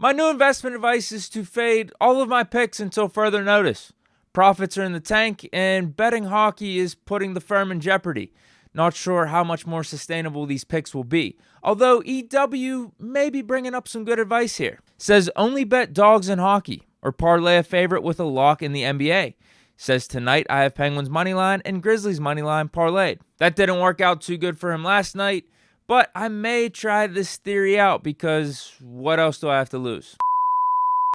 My new investment advice is to fade all of my picks until further notice. Profits are in the tank, and betting hockey is putting the firm in jeopardy. Not sure how much more sustainable these picks will be. Although EW may be bringing up some good advice here. Says only bet dogs in hockey, or parlay a favorite with a lock in the NBA. Says tonight I have Penguins moneyline and Grizzlies moneyline parlayed. That didn't work out too good for him last night, but I may try this theory out because what else do I have to lose?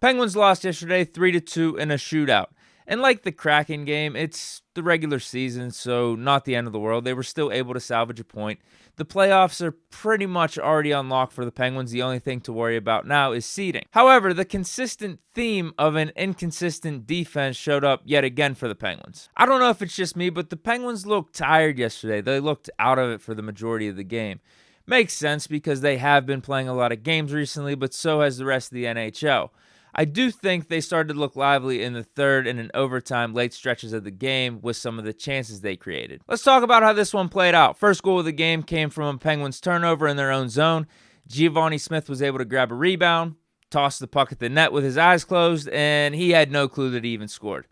Penguins lost yesterday 3-2 in a shootout. And like the Kraken game, it's the regular season, so not the end of the world. They were still able to salvage a point. The playoffs are pretty much already unlocked for the Penguins. The only thing to worry about now is seeding. However, the consistent theme of an inconsistent defense showed up yet again for the Penguins. I don't know if it's just me, but the Penguins looked tired yesterday. They looked out of it for the majority of the game. Makes sense because they have been playing a lot of games recently, but so has the rest of the NHL. I do think they started to look lively in the third and in overtime late stretches of the game with some of the chances they created. Let's talk about how this one played out. First goal of the game came from a Penguins turnover in their own zone. Giovanni Smith was able to grab a rebound, toss the puck at the net with his eyes closed, and he had no clue that he even scored.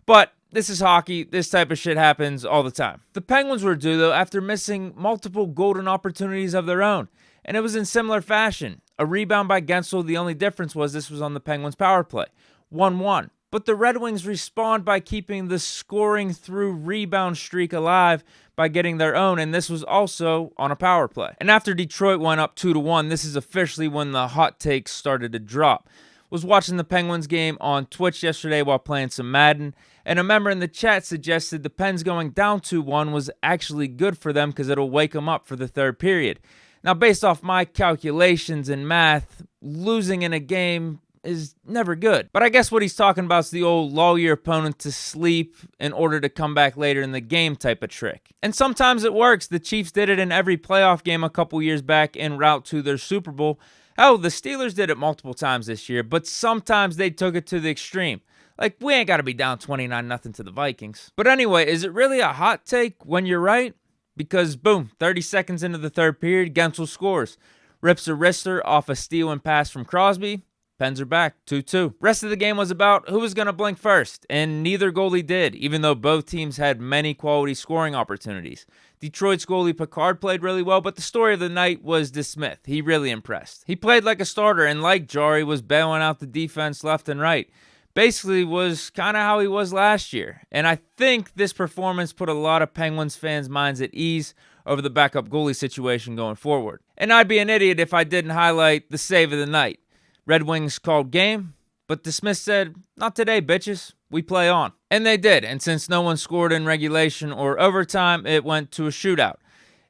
But this is hockey. This type of shit happens all the time. The Penguins were due, though, after missing multiple golden opportunities of their own, and it was in similar fashion. A rebound by Gensel, the only difference was this was on the Penguins' power play. 1-1. But the Red Wings respond by keeping the scoring through rebound streak alive by getting their own, and this was also on a power play. And after Detroit went up 2-1, this is officially when the hot takes started to drop. Was watching the Penguins game on Twitch yesterday while playing some Madden, and a member in the chat suggested the Pens going down 2-1 was actually good for them because it'll wake them up for the third period. Now, based off my calculations and math, losing in a game is never good. But I guess what he's talking about is the old lull your opponent to sleep in order to come back later in the game type of trick. And sometimes it works. The Chiefs did it in every playoff game a couple years back en route to their Super Bowl. Hell, the Steelers did it multiple times this year, but sometimes they took it to the extreme. Like, we ain't got to be down 29-0 to the Vikings. But anyway, is it really a hot take when you're right? Because, boom, 30 seconds into the third period, Gensel scores. Rips a wrister off a steal and pass from Crosby. Pens are back, 2-2. Rest of the game was about who was going to blink first, and neither goalie did, even though both teams had many quality scoring opportunities. Detroit's goalie Picard played really well, but the story of the night was DeSmith. He really impressed. He played like a starter, and like Jari, was bailing out the defense left and right. Basically was kind of how he was last year. And I think this performance put a lot of Penguins fans' minds at ease over the backup goalie situation going forward. And I'd be an idiot if I didn't highlight the save of the night. Red Wings called game, but DeSmith said, "Not today, bitches. We play on." And they did. And since no one scored in regulation or overtime, it went to a shootout.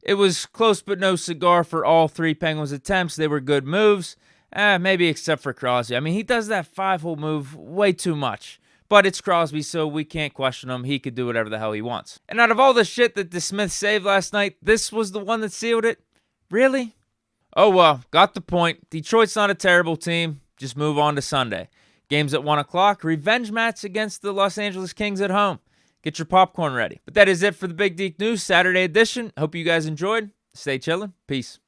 It was close but no cigar for all three Penguins attempts. They were good moves. Maybe except for Crosby. I mean, he does that 5-hole move way too much. But it's Crosby, so we can't question him. He could do whatever the hell he wants. And out of all the shit that DeSmith saved last night, this was the one that sealed it? Really? Oh well, got the point. Detroit's not a terrible team. Just move on to Sunday. Games at 1 o'clock. Revenge match against the Los Angeles Kings at home. Get your popcorn ready. But that is it for the Big Deke News Saturday edition. Hope you guys enjoyed. Stay chillin'. Peace.